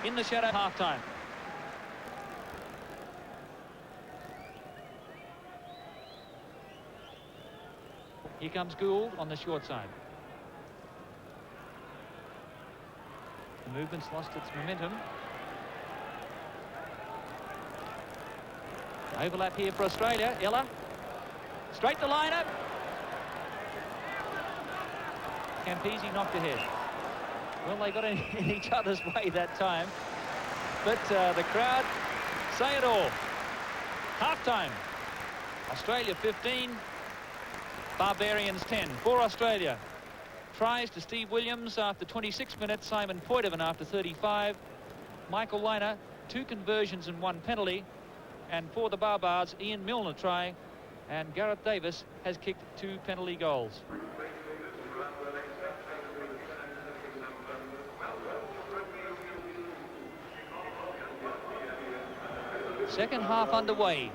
in the shadow half-time. Here comes Gould on the short side. The movement's lost its momentum. Overlap here for Australia. Ella. Straight to liner. Campese knocked ahead. Well, they got in each other's way that time. But the crowd say it all. Half-time. Australia 15. Barbarians 10 for Australia. Tries to Steve Williams after 26 minutes. Simon Poitevin after 35. Michael Liner, 2 conversions and 1 penalty. And for the Barbars, Ian Milner try. And Gareth Davis has kicked 2 penalty goals. Second half underway.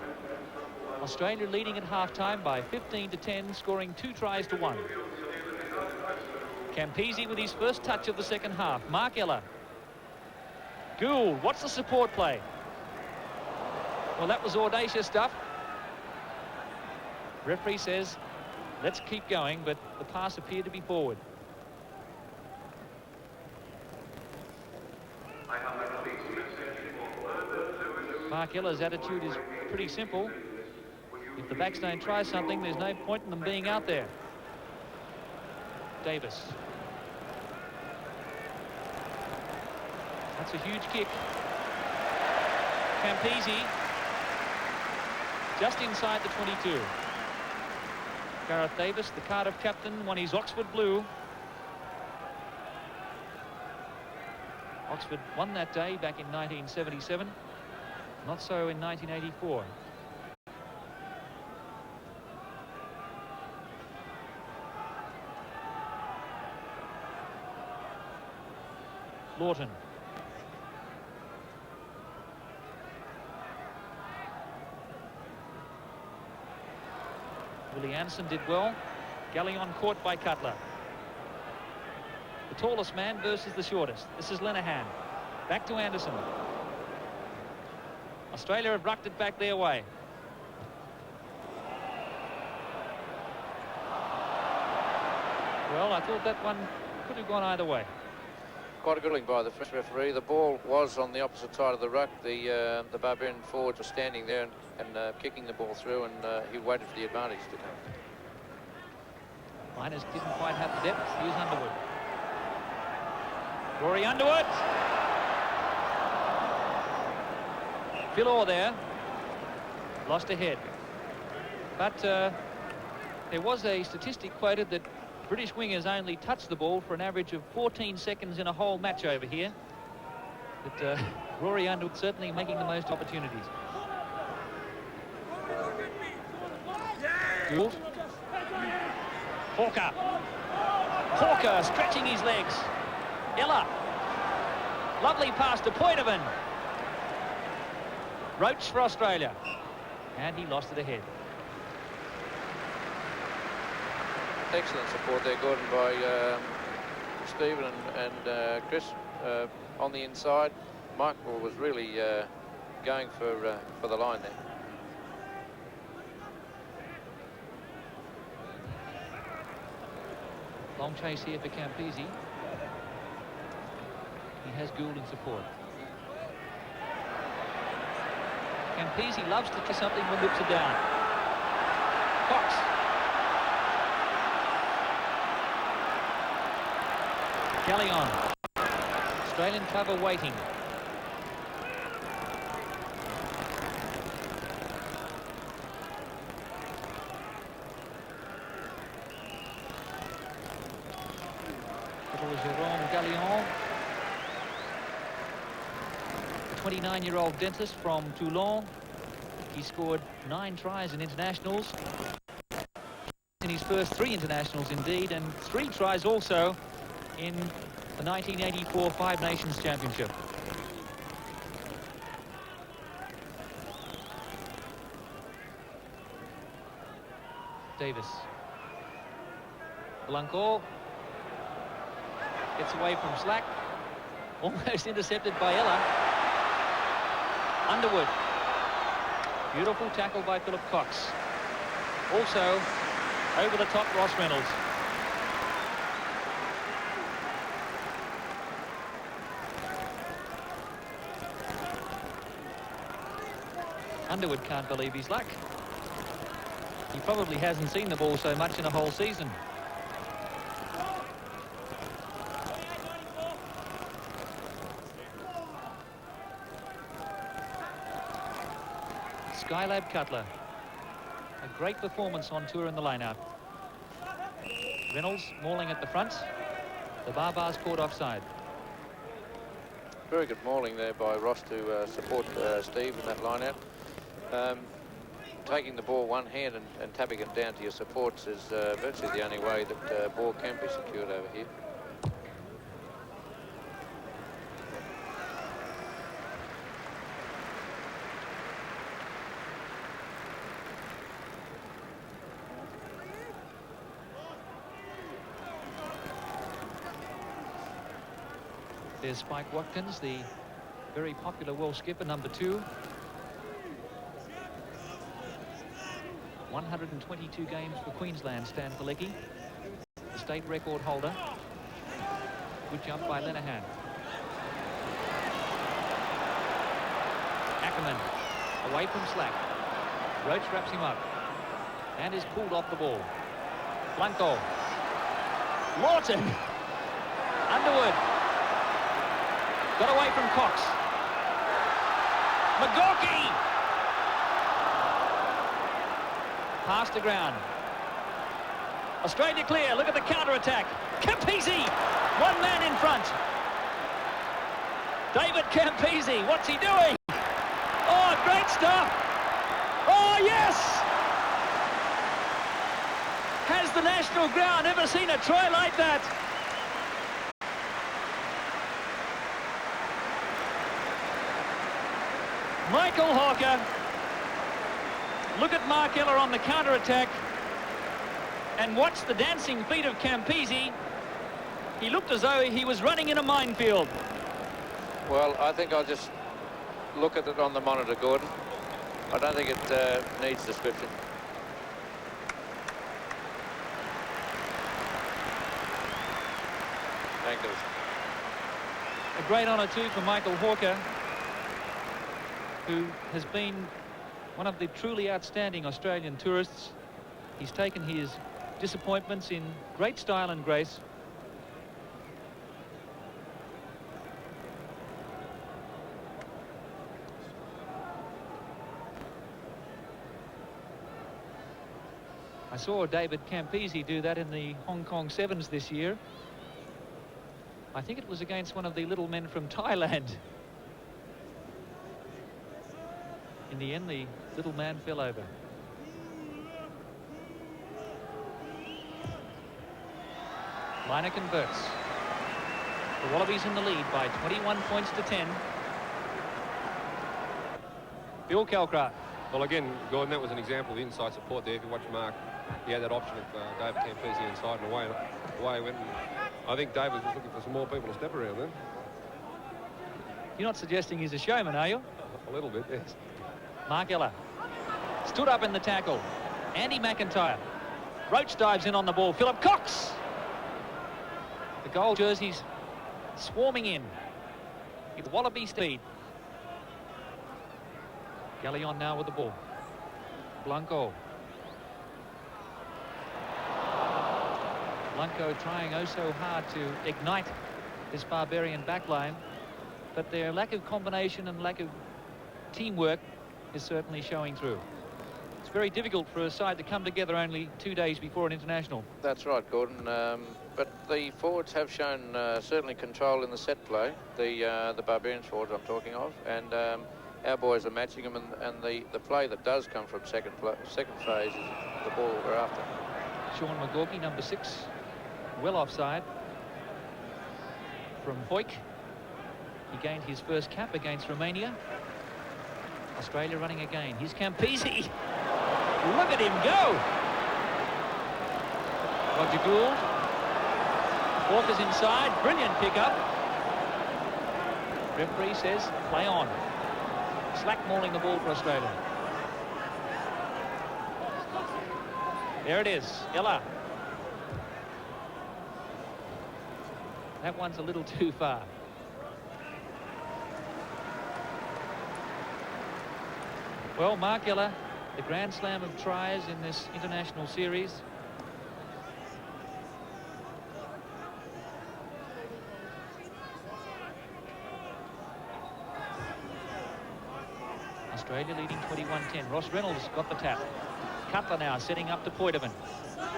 Australia leading at half-time by 15-10, scoring 2 tries to 1. Campese with his first touch of the second half. Mark Ella. Gould, what's the support play? Well, that was audacious stuff. Referee says, let's keep going, but the pass appeared to be forward. Mark Ella's attitude is pretty simple. If the backs don't try something, there's no point in them being out there. Davis. That's a huge kick. Campese just inside the 22. Gareth Davis, the Cardiff captain, won his Oxford blue. Oxford won that day back in 1977. Not so in 1984. Lawton. Willie Anderson did well. Gallion caught by Cutler. The tallest man versus the shortest. This is Linehan. Back to Anderson. Australia have rucked it back their way. Well, I thought that one could have gone either way. Quite a good link by the French referee. The ball was on the opposite side of the ruck. The Barbarian forwards were standing there and kicking the ball through, and he waited for the advantage to come. Miners didn't quite have the depth. Here's Underwood. Rory Underwood. Phil Orr there. Lost ahead. But there was a statistic quoted that British wingers only touch the ball for an average of 14 seconds in a whole match over here. But Rory Underwood certainly making the most opportunities. Gould. Hawker. Hawker stretching his legs. Ella. Lovely pass to Poitevin. Roach for Australia. And he lost it ahead. Excellent support there, Gordon, by Stephen and Chris on the inside. Michael was really going for the line there. Long chase here for Campese. He has Gould in support. Campese loves to do something when lips are down. Cox. Gallion. Australian cover waiting. Little Jérôme Gallion. The 29-year-old dentist from Toulon. He scored 9 tries in internationals. In his first 3 internationals indeed, and 3 tries also in the 1984 Five Nations Championship. Davis. Blanco gets away from slack. Almost intercepted by Ella. Underwood. Beautiful tackle by Philip Cox. Also, over the top, Ross Reynolds. Underwood can't believe his luck. He probably hasn't seen the ball so much in a whole season. Skylab Cutler. A great performance on tour in the line-out. Reynolds mauling at the front. The Barbars caught offside. Very good mauling there by Ross to support Steve in that line-out. Taking the ball one hand and tapping it down to your supports is virtually the only way that ball can be secured over here. There's Spike Watkins, the very popular world skipper, number 2. 122 games for Queensland, Stan Palecki, state record holder. Good jump by Lenehan. Ackerman away from slack. Roach wraps him up and is pulled off the ball. Blanco. Lawton. Underwood. Got away from Cox. McGawkey. Pass to ground. Australia clear. Look at the counter-attack. Campese, one man in front. David Campese, what's he doing? Oh, great stuff. Oh, yes! Has the national ground ever seen a try like that? Michael Hawker. Look at Mark Ella on the counter-attack and watch the dancing feet of Campese. He looked as though he was running in a minefield. Well, I think I'll just look at it on the monitor, Gordon. I don't think it needs description. Thank you. A great honour too for Michael Hawker, who has been one of the truly outstanding Australian tourists. He's taken his disappointments in great style and grace. I saw David Campese do that in the Hong Kong Sevens this year. I think it was against one of the little men from Thailand. In the end, the little man fell over. Liner converts. The Wallabies in the lead by 21 points to 10. Bill Calcraft. Well, again, Gordon, that was an example of inside support there. If you watch Mark, he had that option of David Campese inside and away he went. And I think David was looking for some more people to step around then. You're not suggesting he's a showman, are you? A little bit, yes. Mark Ella stood up in the tackle. Andy McIntyre. Roach dives in on the ball. Philip Cox. The gold jerseys swarming in with Wallaby speed. Galleon now with the ball. Blanco. Blanco trying oh so hard to ignite this Barbarian backline, but their lack of combination and lack of teamwork is certainly showing through. It's very difficult for a side to come together only 2 days before an international. That's right, Gordon. But the forwards have shown certainly control in the set play. The Barbarians forwards I'm talking of, and our boys are matching them. And the play that does come from second phase is the ball we're after. Sean McGawkey, number 6, well offside from Hoyk. He gained his first cap against Romania. Australia running again. Here's Campese. Look at him go. Roger Gould. Walker's inside. Brilliant pickup. Referee says play on. Slack mauling the ball for Australia. There it is, Ella. That one's a little too far. Well, Mark Ella, the Grand Slam of tries in this international series. Australia leading 21-10. Ross Reynolds got the tap. Cutler now setting up to Poitevin.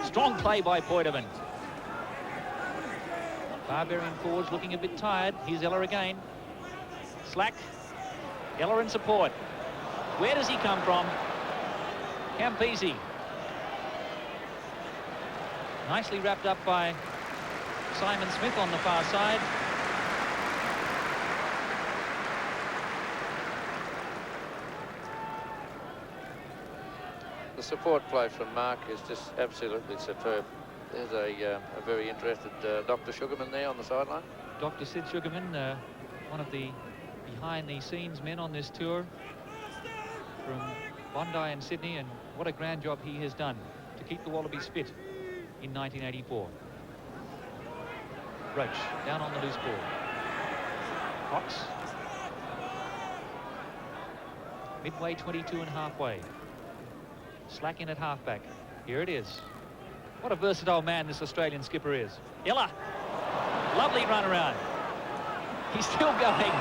Strong play by Poitevin. Barbarian forwards looking a bit tired. Here's Ella again. Slack. Ella in support. Where does he come from? Campese. Nicely wrapped up by Simon Smith on the far side. The support play from Mark is just absolutely superb. There's a very interested Dr. Sugarman there on the sideline. Dr. Sid Sugarman, one of the behind-the-scenes men on this tour from Bondi and Sydney, and what a grand job he has done to keep the Wallabies fit in 1984. Roach down on the loose ball. Cox. Midway 22 and halfway. Slack in at halfback. Here it is. What a versatile man this Australian skipper is. Ella. Lovely run around. He's still going.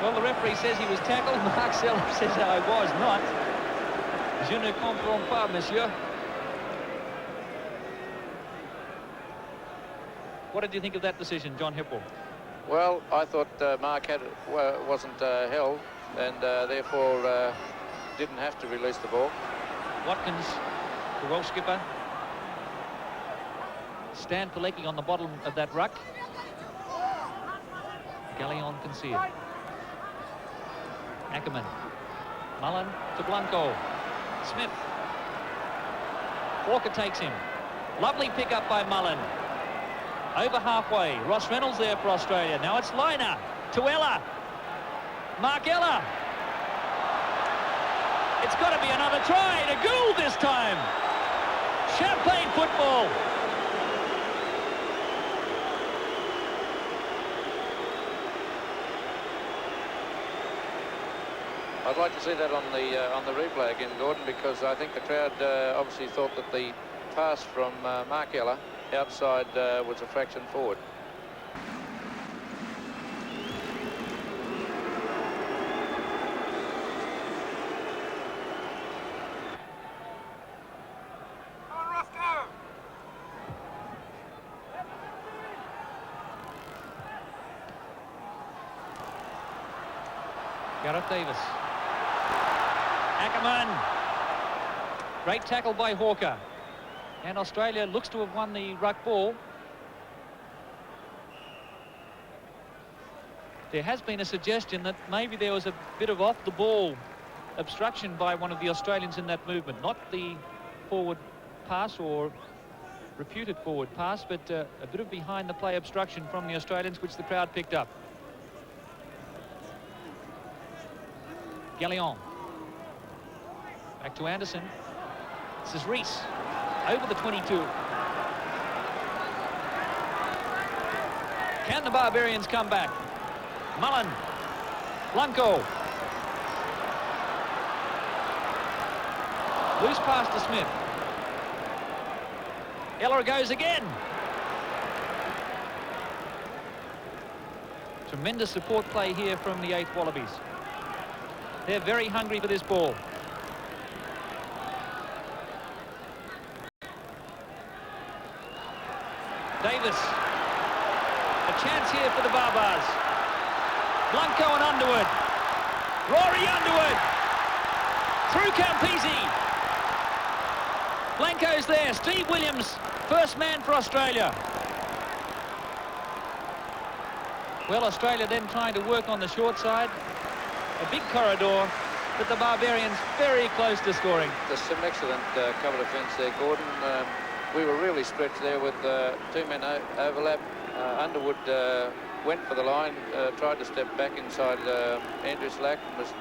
Well, the referee says he was tackled. Mark Seller says I was not. Je ne comprends pas, monsieur. What did you think of that decision, John Hipple? Well, I thought Mark wasn't held, and therefore didn't have to release the ball. Watkins, the Welsh skipper. Stan Pilecki on the bottom of that ruck. Galleon conceded. Ackerman. Mullen to Blanco. Smith. Walker takes him. Lovely pick-up by Mullen. Over halfway. Ross Reynolds there for Australia. Now it's Liner to Ella. Mark Ella. It's got to be another try. To Gould this time. Champagne football. I'd like to see that on the replay again, Gordon, because I think the crowd obviously thought that the pass from Mark Ella outside was a fraction forward. Gareth Davis. Ackerman. Great tackle by Hawker. And Australia looks to have won the ruck ball. There has been a suggestion that maybe there was a bit of off-the-ball obstruction by one of the Australians in that movement. Not the forward pass or reputed forward pass, but a bit of behind-the-play obstruction from the Australians, which the crowd picked up. Galleon. Back to Anderson. This is Reese. Over the 22. Can the Barbarians come back? Mullen. Blanco. Loose pass to Smith. Ella goes again. Tremendous support play here from the 8th Wallabies. They're very hungry for this ball. Davis. A chance here for the Barbars. Blanco and Underwood. Rory Underwood. Through Campese. Blanco's there. Steve Williams, first man for Australia. Well, Australia then trying to work on the short side. A big corridor, but the Barbarians very close to scoring. There's some excellent cover defence there, Gordon. We were really stretched there with two men overlap. Underwood went for the line, tried to step back inside Andrew Slack, and was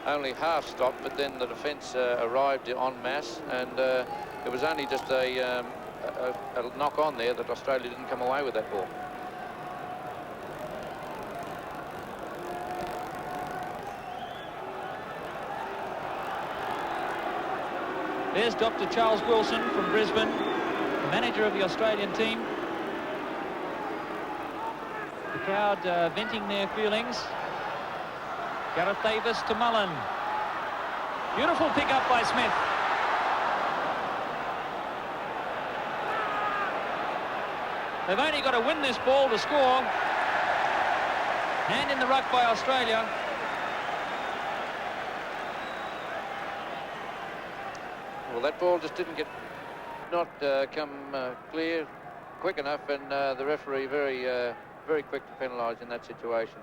only half stopped, but then the defence arrived en masse, and it was only just a knock on there that Australia didn't come away with that ball. There's Dr. Charles Wilson from Brisbane, the manager of the Australian team. The crowd venting their feelings. Gareth Davis to Mullen. Beautiful pick up by Smith. They've only got to win this ball to score. Hand in the ruck by Australia. Well, that ball just didn't come clear quick enough, and the referee very quick to penalise in that situation.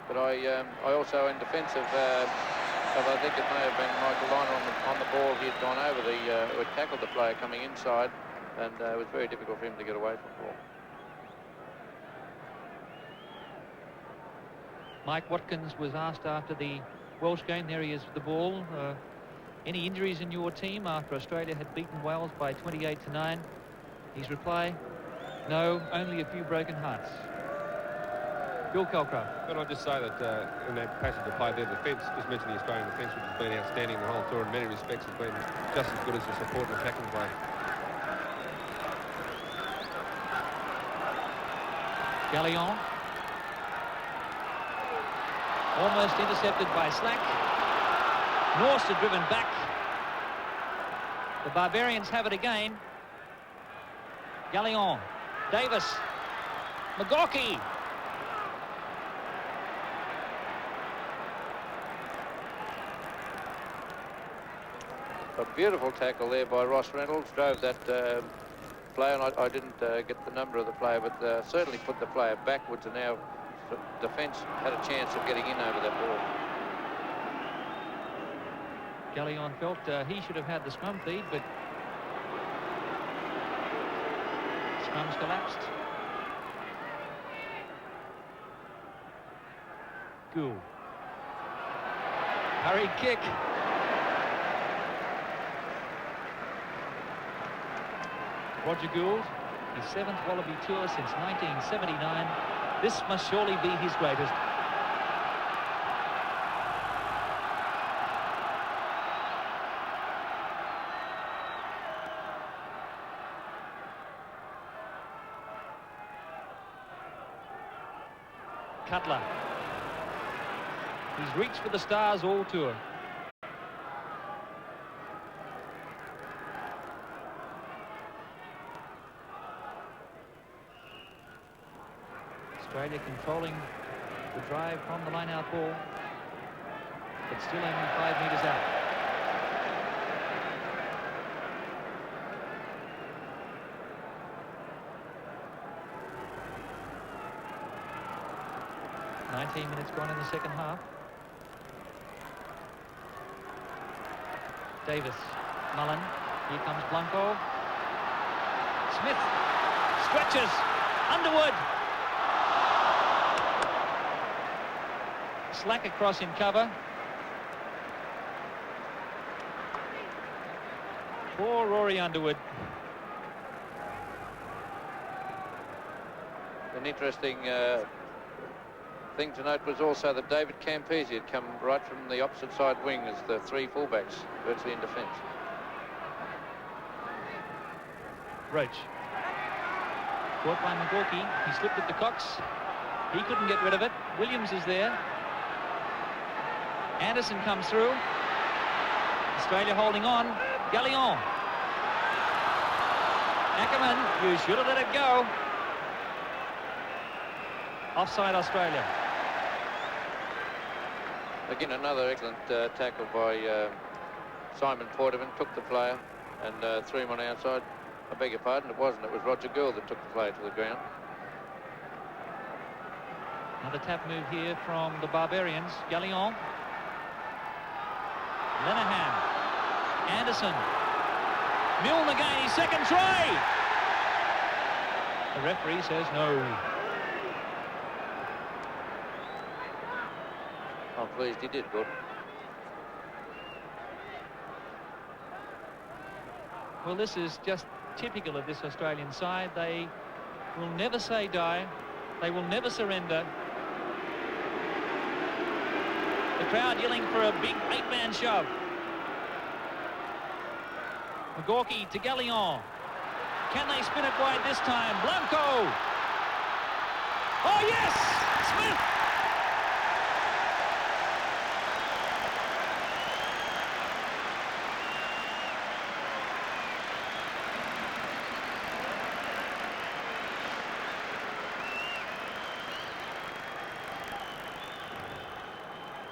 But I also, in defence of I think it may have been Michael Liner on the ball, he had gone over who had tackled the player coming inside, and it was very difficult for him to get away from the ball. Mike Watkins was asked after the Welsh game. There he is with the ball. Any injuries in your team after Australia had beaten Wales by 28-9? His reply, no, only a few broken hearts. Bill Calcraft. Can I just say that in that passage of play there, the defence, just mentioned the Australian defence, which has been outstanding the whole tour in many respects, has been just as good as the support and attacking play. Gallion. Almost intercepted by Slack. Norse are driven back. The Barbarians have it again. Gallion. Davis. McGawkey. A beautiful tackle there by Ross Reynolds. Drove that player, and I didn't get the number of the player, but certainly put the player backwards, and now the defence had a chance of getting in over that ball. Gallion felt he should have had the scrum feed, but scrum's collapsed. Gould. Hurried kick. Roger Gould, his 7th Wallaby tour since 1979. This must surely be his greatest. Cutler. He's reached for the stars all tour. Australia controlling the drive from the line-out ball, but still only 5 metres out. "19 minutes gone in the second half. Davis, Mullen, here comes Blanco. Smith stretches, Underwood. Slack across in cover. Poor Rory Underwood. An interesting thing to note was also that David Campese had come right from the opposite side wing as the 3 fullbacks virtually in defence. Roach. Caught by McGawkey. He slipped it to Cox. He couldn't get rid of it. Williams is there. Anderson comes through. Australia holding on. Gallion. Ackerman, you should have let it go. Offside Australia. Again, another excellent tackle by Simon Porterman. Took the player and threw him on outside. I beg your pardon, it wasn't. It was Roger Gould that took the player to the ground. Another tap move here from the Barbarians. Gallion. Lenehan. Anderson. Milne again, his second try. The referee says no. I'm pleased he did, Gordon. Well, this is just typical of this Australian side. They will never say die. They will never surrender. The crowd yelling for a big 8-man shove. McGawkey to Gallion. Can they spin it wide this time? Blanco. Oh, yes! Smith!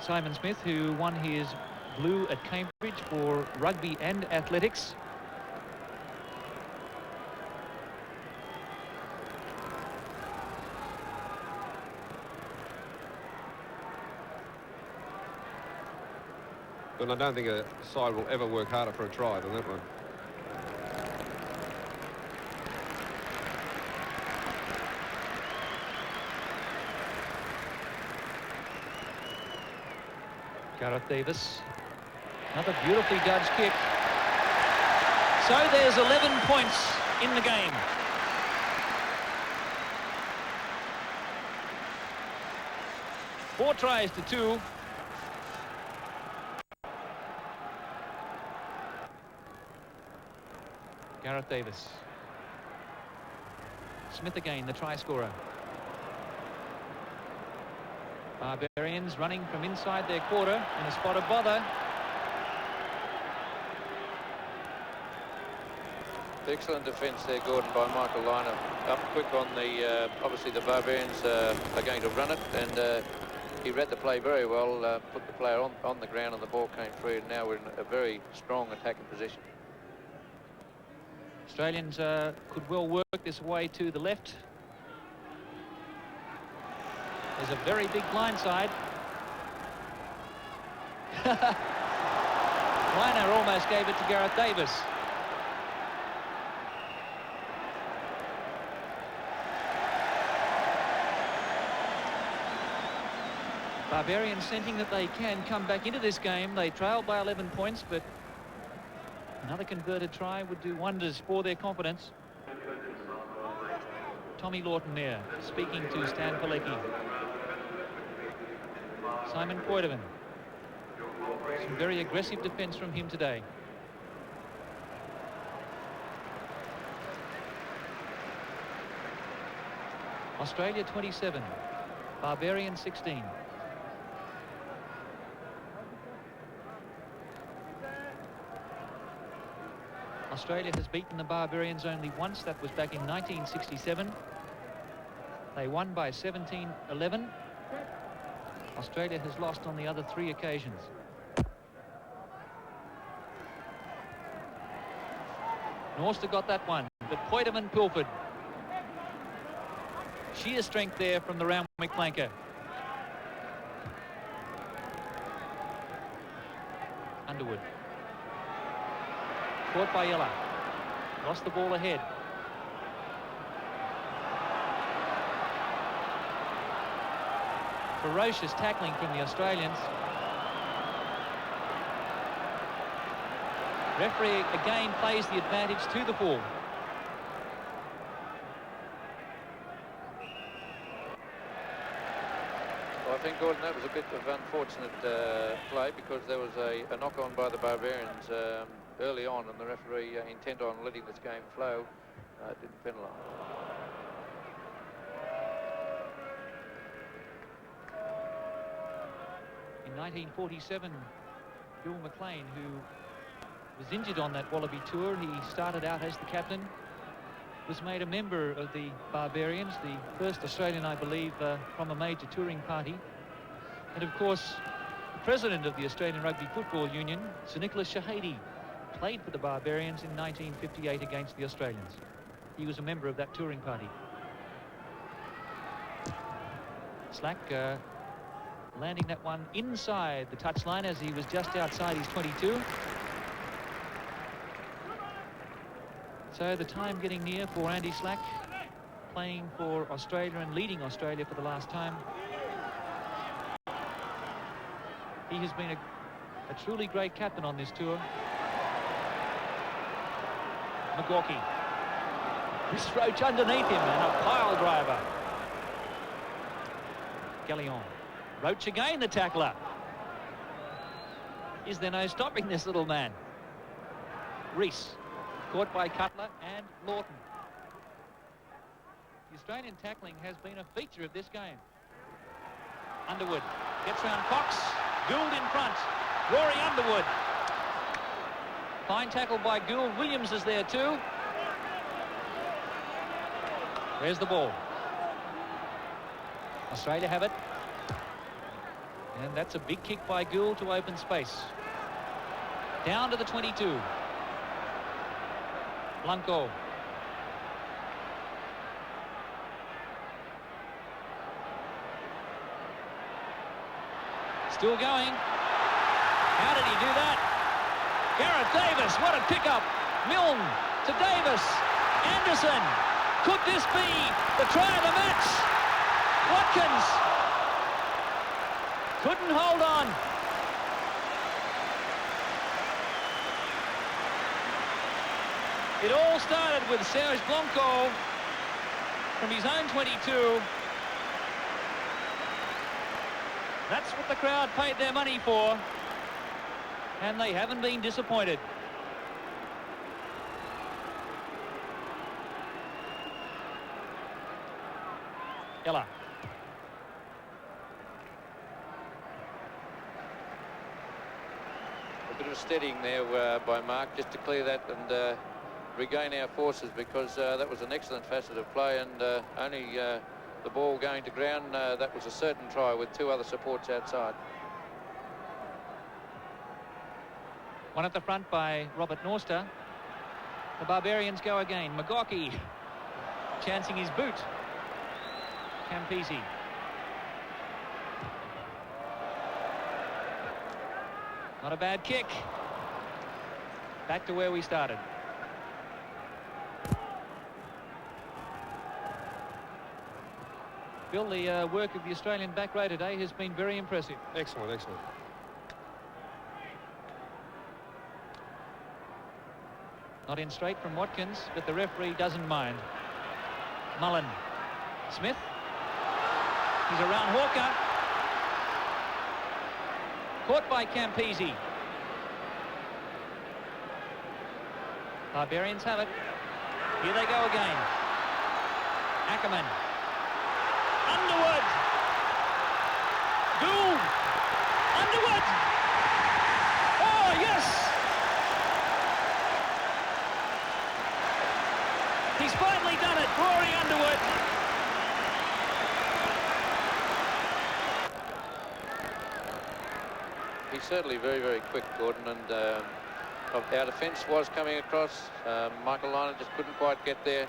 Simon Smith, who won his blue at Cambridge for rugby and athletics. And I don't think a side will ever work harder for a try than that one. Gareth Davis. Another beautifully judged kick. So there's 11 points in the game. Four tries to 2. Gareth Davis. Smith again, the try scorer. Barbarians running from inside their quarter in a spot of bother. Excellent defence there, Gordon, by Michael Liner. Up quick on the, obviously the Barbarians are going to run it, and he read the play very well, put the player on the ground and the ball came free, and now we're in a very strong attacking position. Australians could well work this way to the left. There's a very big blindside. Liner almost gave it to Gareth Davis. Barbarians sensing that they can come back into this game. They trailed by 11 points, but another converted try would do wonders for their confidence. Tommy Lawton there, speaking to Stan Pilecki. Simon Poitevin. Some very aggressive defence from him today. Australia 27, Barbarians 16. Australia has beaten the Barbarians only once. That was back in 1967. They won by 17-11. Australia has lost on the other 3 occasions. Norster got that one, but Poitevin pilfered. Sheer strength there from the Randwick flanker. Underwood. Caught by Ella. Lost the ball ahead. Ferocious tackling from the Australians. Referee again plays the advantage to the full. Well, I think, Gordon, that was a bit of unfortunate play, because there was a knock-on by the Barbarians early on, and the referee, intent on letting this game flow, didn't penalise. In 1947, Bill McLean, who was injured on that Wallaby tour, he started out as the captain, was made a member of the Barbarians, the first Australian, I believe, from a major touring party. And of course, the president of the Australian Rugby Football Union, Sir Nicholas Shahady, played for the Barbarians in 1958 against the Australians. He was a member of that touring party. Slack landing that one inside the touchline as he was just outside his 22. So the time getting near for Andy Slack, playing for Australia and leading Australia for the last time. He has been a truly great captain on this tour. McGawkey. This Roach underneath him and a pile driver. Gallion. Roach again, the tackler. Is there no stopping this little man? Reese. Caught by Cutler and Lawton. The Australian tackling has been a feature of this game. Underwood gets round Cox. Gould in front. Rory Underwood. Fine tackle by Gould. Williams is there too. There's the ball. Australia have it. And that's a big kick by Gould to open space. Down to the 22. Blanco. Still going. How did he do that? Gareth Davis, what a pickup. Milne to Davis. Anderson. Could this be the try of the match? Watkins couldn't hold on. It all started with Serge Blanco from his own 22. That's what the crowd paid their money for, and they haven't been disappointed. Ella. A bit of steadying there by Mark, just to clear that and regain our forces, because that was an excellent facet of play, and only the ball going to ground, that was a certain try with two other supports outside. One at the front by Robert Norster. The Barbarians go again. McGawkey chancing his boot. Campese. Not a bad kick. Back to where we started. Bill, the work of the Australian back row today has been very impressive. Excellent, excellent. Not in straight from Watkins, but the referee doesn't mind. Mullen. Smith. He's around Hawker. Caught by Campese. Barbarians have it. Here they go again. Ackerman. Underwood. Gould. Underwood. Oh, yes. He's finally done it. Rory Underwood. He's certainly very, very quick, Gordon, and our defence was coming across. Michael Lynott just couldn't quite get there.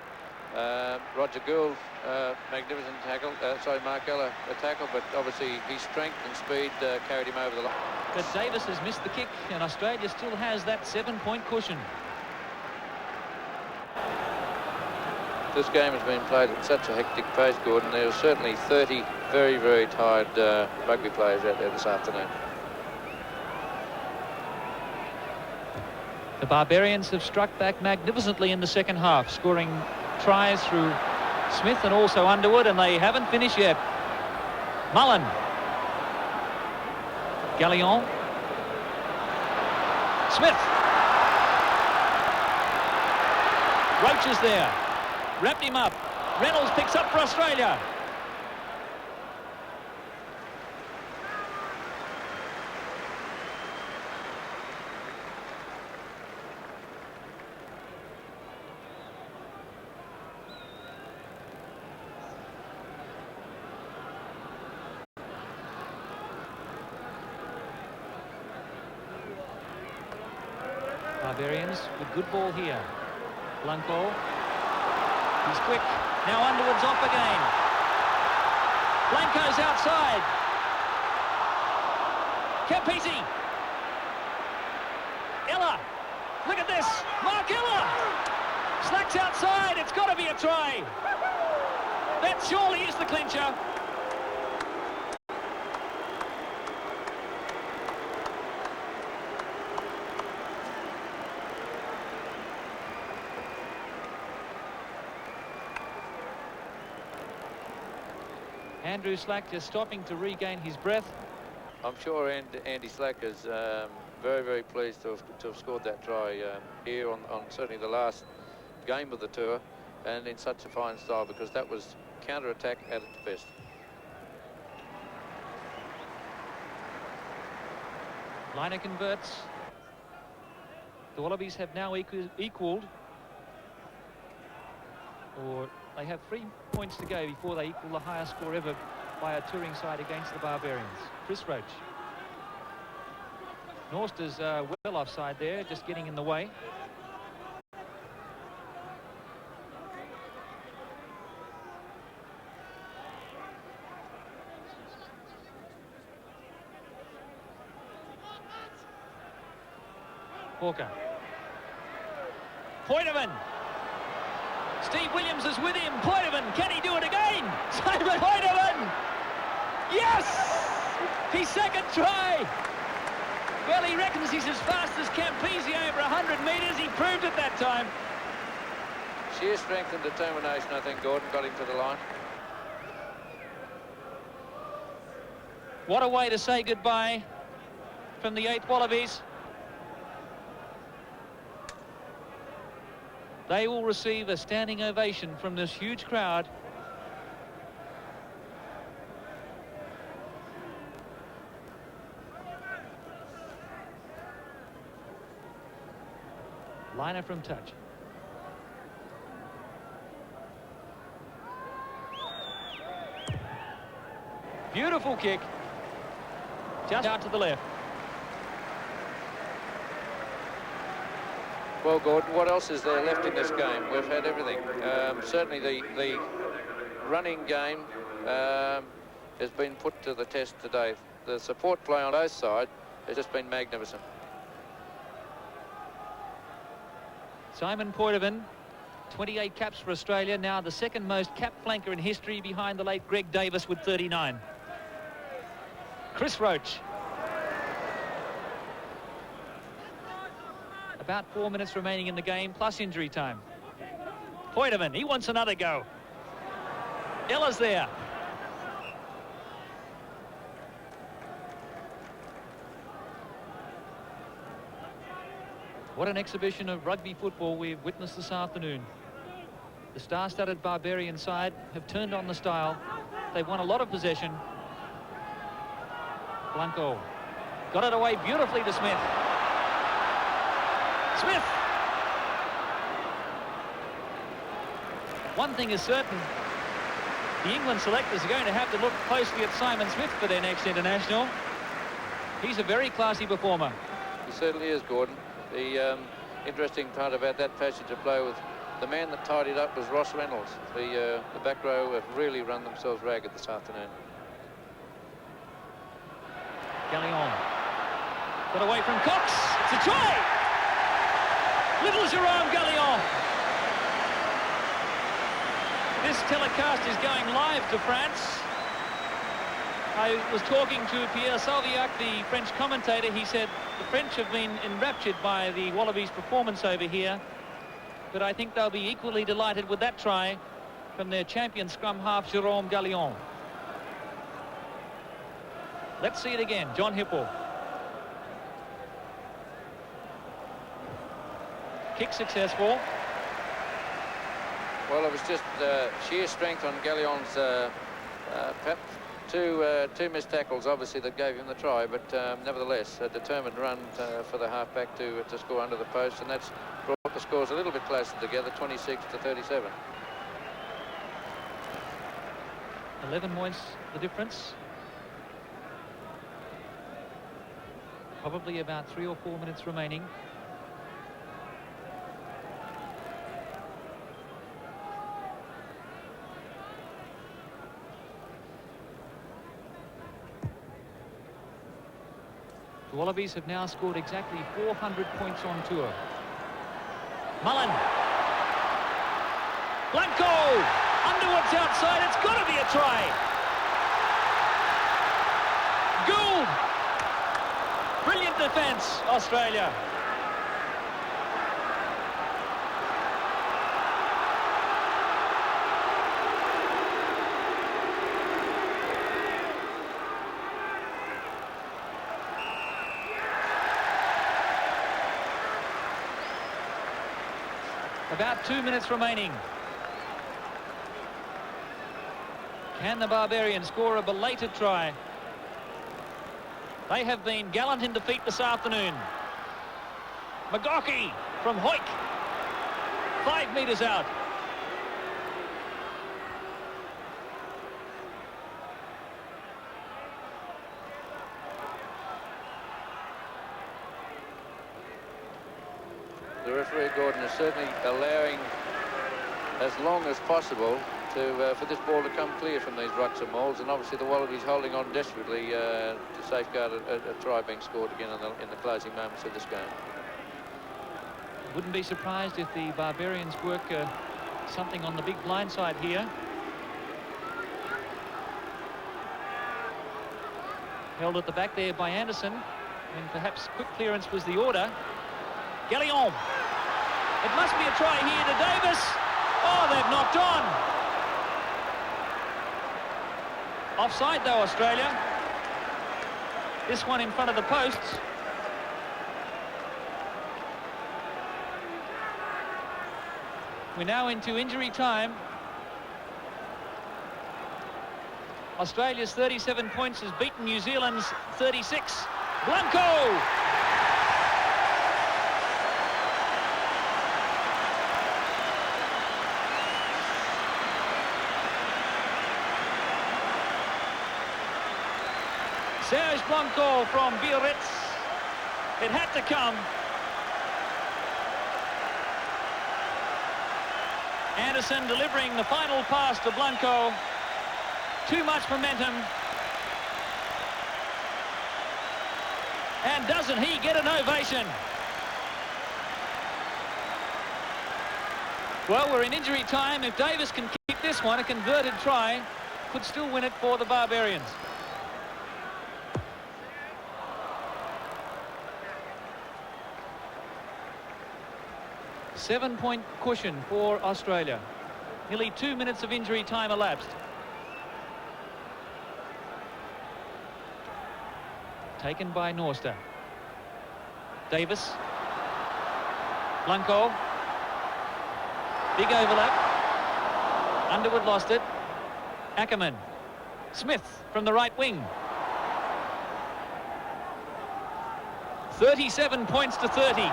Roger Gould, magnificent tackle. Mark Ella, a tackle, but obviously his strength and speed carried him over the line. But Davis has missed the kick, and Australia still has that 7-point cushion. This game has been played at such a hectic pace, Gordon. There were certainly 30 very, very tired rugby players out there this afternoon. The Barbarians have struck back magnificently in the second half, scoring tries through Smith and also Underwood, and they haven't finished yet. Mullen. Gallion. Smith. Roach is there. Wrapped him up. Reynolds picks up for Australia. Barbarians with good ball here. Blanco. He's quick. Now Underwood's off again. Blanco's outside. Campese. Ella. Look at this. Mark Ella. Slacks outside. It's got to be a try. That surely is the clincher. Andrew Slack just stopping to regain his breath. I'm sure Andy Slack is very, very pleased to have scored that try here on certainly the last game of the tour, and in such a fine style, because that was counter-attack at its best. Liner converts. The Wallabies have now equalled, or they have 3 points to go before they equal the highest score ever by a touring side against the Barbarians. Chris Roach. Norster's well offside there, just getting in the way. Hawker. Poitevin. Steve Williams is with him. Poitevin, can he do it again? Simon Poitevin! Yes! His second try! Well, he reckons he's as fast as Campese over 100 metres. He proved it that time. Sheer strength and determination, I think Gordon got him to the line. What a way to say goodbye from the 8th Wallabies. They will receive a standing ovation from this huge crowd. Liner from touch. Beautiful kick. Just out to the left. Well, Gordon, what else is there left in this game? We've had everything. Certainly the running game has been put to the test today. The support play on both sides has just been magnificent. Simon Poitevin, 28 caps for Australia, now the second most capped flanker in history behind the late Greg Davis with 39. Chris Roach. About 4 minutes remaining in the game, plus injury time. Poitevin, he wants another go. Ella's there. What an exhibition of rugby football we've witnessed this afternoon. The star-studded Barbarian side have turned on the style. They've won a lot of possession. Blanco got it away beautifully to Smith. Smith! One thing is certain, the England selectors are going to have to look closely at Simon Smith for their next international. He's a very classy performer. He certainly is, Gordon. The interesting part about that passage of play with the man that tied it up was Ross Reynolds. The back row have really run themselves ragged this afternoon. Gallion got away from Cox. It's a try! Little Jerome Gallion. This telecast is going live to France. I was talking to Pierre Salviac, the French commentator. He said the French have been enraptured by the Wallabies' performance over here, but I think they'll be equally delighted with that try from their champion scrum half, Jerome Gallion. Let's see it again. John Hipple. Kick successful. Well, it was just sheer strength on Gallion's perhaps two missed tackles, obviously, that gave him the try, but nevertheless, a determined run for the halfback to score under the post, and that's brought the scores a little bit closer together, 26-37. 11 points the difference. Probably about 3 or 4 minutes remaining. The Wallabies have now scored exactly 400 points on tour. Mullen. Blanco! Underwood's outside. It's got to be a try. Gould! Brilliant defence, Australia. About 2 minutes remaining. Can the Barbarians score a belated try? They have been gallant in defeat this afternoon. McGaughey from Hoyk. 5 metres out. The referee, Gordon, is certainly allowing as long as possible for this ball to come clear from these rucks and mauls, and obviously the Wallabies holding on desperately to safeguard a try being scored again in the closing moments of this game. Wouldn't be surprised if the Barbarians work something on the big blind side here. Held at the back there by Anderson, and perhaps quick clearance was the order. Gallion. It must be a try here to Davis. Oh, they've knocked on. Offside though, Australia. This one in front of the posts. We're now into injury time. Australia's 37 points has beaten New Zealand's 36. Blanco! Serge Blanco from Biarritz. It had to come. Anderson delivering the final pass to Blanco. Too much momentum. And doesn't he get an ovation? Well, we're in injury time. If Davis can keep this one, a converted try could still win it for the Barbarians. Seven-point cushion for Australia. Nearly 2 minutes of injury time elapsed. Taken by Norster. Davis. Blanco. Big overlap. Underwood lost it. Ackerman. Smith from the right wing. 37 points to 30.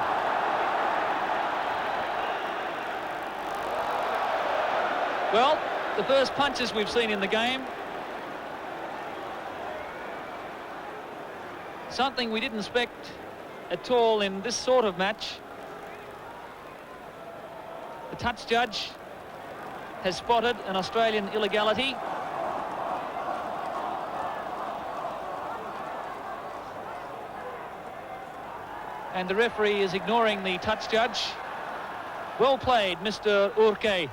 Well, the first punches we've seen in the game. Something we didn't expect at all in this sort of match. The touch judge has spotted an Australian illegality. And the referee is ignoring the touch judge. Well played, Mr. Urke.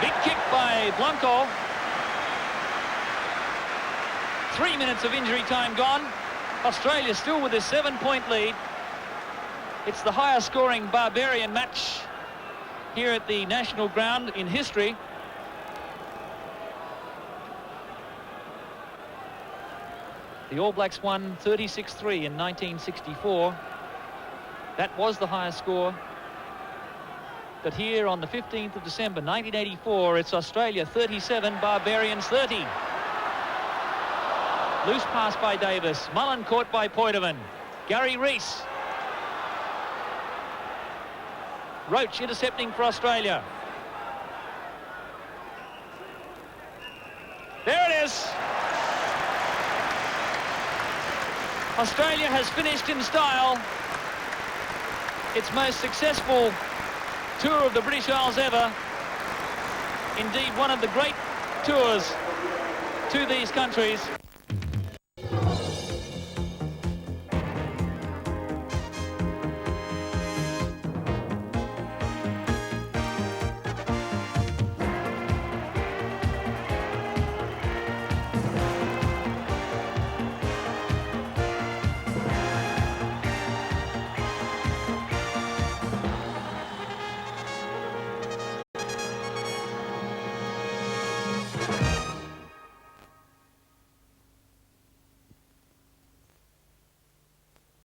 Big kick by Blanco. 3 minutes of injury time gone. Australia still with a 7-point lead. It's the highest scoring Barbarian match here at the National Ground in history. The All Blacks won 36-3 in 1964. That was the highest score. But here on the 15th of December 1984, it's Australia 37, Barbarians 30. Loose pass by Davis. Mullen caught by Poitevin. Gary Rees. Roach intercepting for Australia. There it is. Australia has finished in style its most successful tour of the British Isles ever. Indeed, one of the great tours to these countries.